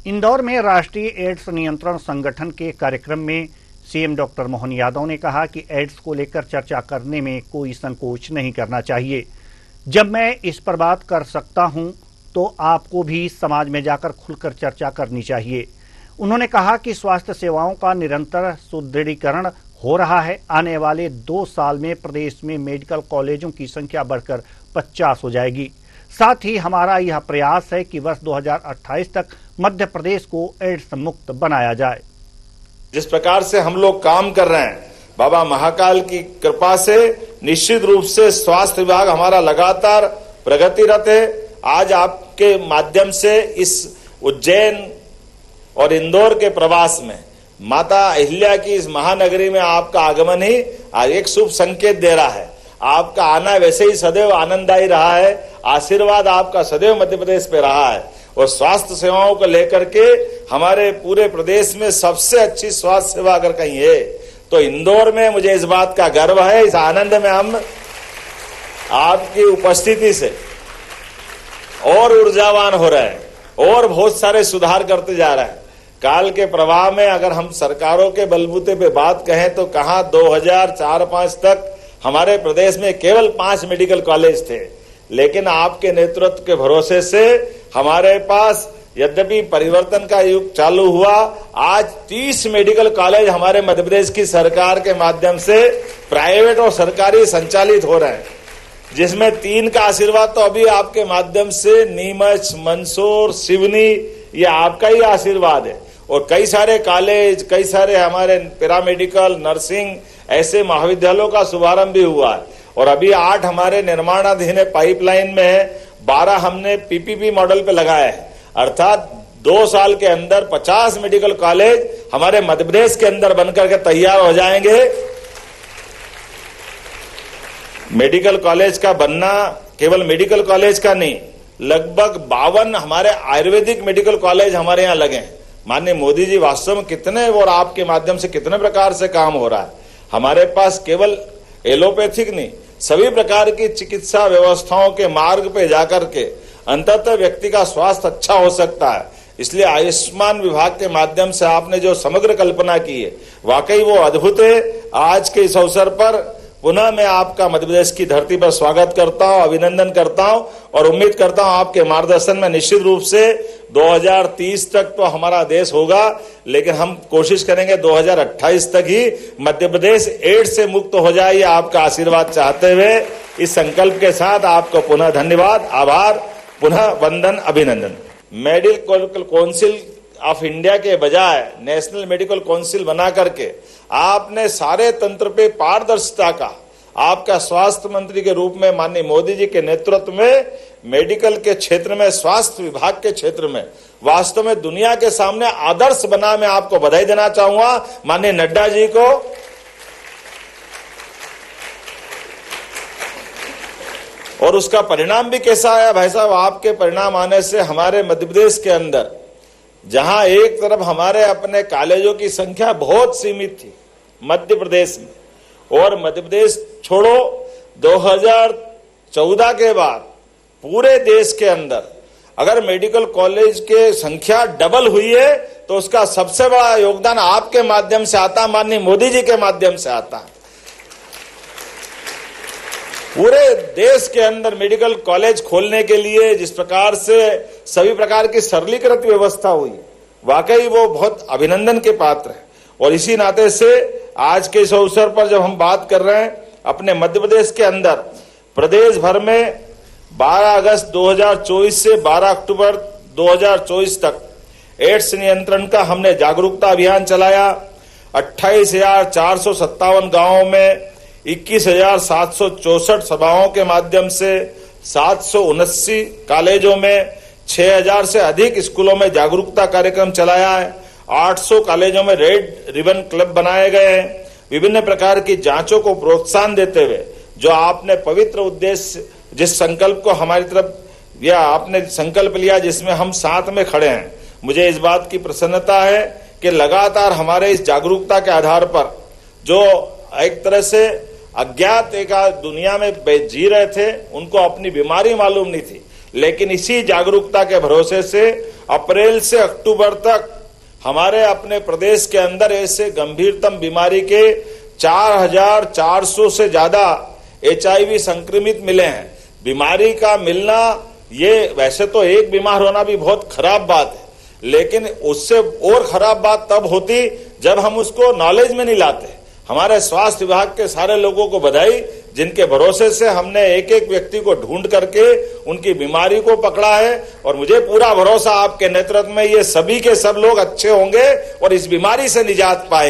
इंदौर में राष्ट्रीय एड्स नियंत्रण संगठन के कार्यक्रम में सीएम डॉक्टर मोहन यादव ने कहा कि एड्स को लेकर चर्चा करने में कोई संकोच नहीं करना चाहिए। जब मैं इस पर बात कर सकता हूं तो आपको भी समाज में जाकर खुलकर चर्चा करनी चाहिए। उन्होंने कहा कि स्वास्थ्य सेवाओं का निरंतर सुदृढ़ीकरण हो रहा है। आने वाले 2 साल में प्रदेश में मेडिकल कॉलेजों की संख्या बढ़कर 50 हो जाएगी। साथ ही हमारा यह प्रयास है कि वर्ष 2028 तक मध्य प्रदेश को एड्स मुक्त बनाया जाए। जिस प्रकार से हम लोग काम कर रहे हैं, बाबा महाकाल की कृपा से निश्चित रूप से स्वास्थ्य विभाग हमारा लगातार प्रगतिरत है। आज आपके माध्यम से इस उज्जैन और इंदौर के प्रवास में माता अहिल्या की इस महानगरी में आपका आगमन ही आज एक शुभ संकेत दे रहा है। आपका आना वैसे ही सदैव आनंददायी रहा है। आशीर्वाद आपका सदैव मध्य प्रदेश पे रहा है और स्वास्थ्य सेवाओं को लेकर के हमारे पूरे प्रदेश में सबसे अच्छी स्वास्थ्य सेवा अगर कहीं है तो इंदौर में मुझे इस बात का गर्व है। इस आनंद में हम आपकी उपस्थिति से और ऊर्जावान हो रहे हैं और बहुत सारे सुधार करते जा रहे हैं। काल के प्रवाह में अगर हम सरकारों के बलबूते पे बात कहें तो कहां 2004-5 तक हमारे प्रदेश में केवल 5 मेडिकल कॉलेज थे, लेकिन आपके नेतृत्व के भरोसे से हमारे पास यद्यपि परिवर्तन का युग चालू हुआ, आज 30 मेडिकल कॉलेज हमारे मध्य प्रदेश की सरकार के माध्यम से प्राइवेट और सरकारी संचालित हो रहे हैं, जिसमें 3 का आशीर्वाद तो अभी आपके माध्यम से नीमच, मंदसौर, सिवनी, ये आपका ही आशीर्वाद है। और कई सारे कॉलेज, कई सारे हमारे पैरामेडिकल, नर्सिंग ऐसे महाविद्यालयों का शुभारंभ भी हुआ है और अभी 8 हमारे निर्माणाधीन है, पाइपलाइन में है, 12 हमने पीपीपी मॉडल पे लगाया है। अर्थात 2 साल के अंदर 50 मेडिकल कॉलेज हमारे मध्य प्रदेश के अंदर बनकर के तैयार हो जाएंगे। मेडिकल कॉलेज का बनना केवल मेडिकल कॉलेज का नहीं, लगभग 52 हमारे आयुर्वेदिक मेडिकल कॉलेज हमारे यहाँ लगे हैं। माननीय मोदी जी वास्तव में कितने और आपके माध्यम से कितने प्रकार से काम हो रहा है। हमारे पास केवल एलोपैथिक नहीं, सभी प्रकार की चिकित्सा व्यवस्थाओं के मार्ग पे जाकर के अंततः व्यक्ति का स्वास्थ्य अच्छा हो सकता है। इसलिए आयुष्मान विभाग के माध्यम से आपने जो समग्र कल्पना की है वाकई वो अद्भुत है। आज के इस अवसर पर पुनः मैं आपका मध्य प्रदेश की धरती पर स्वागत करता हूं, अभिनंदन करता हूं और उम्मीद करता हूं आपके मार्गदर्शन में निश्चित रूप से 2030 तक तो हमारा देश होगा, लेकिन हम कोशिश करेंगे 2028 तक ही मध्य प्रदेश एड्स से मुक्त हो जाए। ये आपका आशीर्वाद चाहते हुए इस संकल्प के साथ आपको पुनः धन्यवाद, आभार, पुनः वंदन, अभिनंदन। मेडिकल काउंसिल ऑफ इंडिया के बजाय नेशनल मेडिकल काउंसिल बना करके आपने सारे तंत्र पे पारदर्शिता का, आपका स्वास्थ्य मंत्री के रूप में माननीय मोदी जी के नेतृत्व में मेडिकल के क्षेत्र में, स्वास्थ्य विभाग के क्षेत्र में वास्तव में दुनिया के सामने आदर्श बना। मैं आपको बधाई देना चाहूंगा माननीय नड्डा जी को। और उसका परिणाम भी कैसा आया भाई साहब? आपके परिणाम आने से हमारे मध्य प्रदेश के अंदर जहां एक तरफ हमारे अपने कॉलेजों की संख्या बहुत सीमित थी मध्य प्रदेश में, और मध्य प्रदेश छोड़ो 2014 के बाद पूरे देश के अंदर अगर मेडिकल कॉलेज के संख्या डबल हुई है तो उसका सबसे बड़ा योगदान आपके माध्यम से आता है, माननीय मोदी जी के माध्यम से आता है। पूरे देश के अंदर मेडिकल कॉलेज खोलने के लिए जिस प्रकार से सभी प्रकार की सरलीकृत व्यवस्था हुई, वाकई वो बहुत अभिनंदन के पात्र है। और इसी नाते से आज के इस अवसर पर जब हम बात कर रहे हैं, अपने मध्य प्रदेश के अंदर प्रदेश भर में 12 अगस्त 2024 से 12 अक्टूबर 2024 तक एड्स नियंत्रण का हमने जागरूकता अभियान चलाया। 28,457 गांवों में 21,764 सभाओं के माध्यम से 779 कॉलेजों में 6,000 से अधिक स्कूलों में जागरूकता कार्यक्रम चलाया है। 800 कॉलेजों में रेड रिबन क्लब बनाए गए हैं। विभिन्न प्रकार की जांचों को प्रोत्साहन देते हुए जो आपने पवित्र उद्देश्य, जिस संकल्प को हमारी तरफ या आपने संकल्प लिया जिसमें हम साथ में खड़े हैं, मुझे इस बात की प्रसन्नता है कि लगातार हमारे इस जागरूकता के आधार पर जो एक तरह से अज्ञात एक दुनिया में जी रहे थे, उनको अपनी बीमारी मालूम नहीं थी, लेकिन इसी जागरूकता के भरोसे से अप्रैल से अक्टूबर तक हमारे अपने प्रदेश के अंदर ऐसे गंभीरतम बीमारी के 4,400 से ज्यादा HIV संक्रमित मिले हैं। बीमारी का मिलना, ये वैसे तो एक बीमार होना भी बहुत खराब बात है, लेकिन उससे और खराब बात तब होती जब हम उसको नॉलेज में नहीं लाते। हमारे स्वास्थ्य विभाग के सारे लोगों को बधाई, जिनके भरोसे से हमने एक एक व्यक्ति को ढूंढ करके उनकी बीमारी को पकड़ा है। और मुझे पूरा भरोसा आपके नेतृत्व में ये सभी के सब लोग अच्छे होंगे और इस बीमारी से निजात पाएंगे।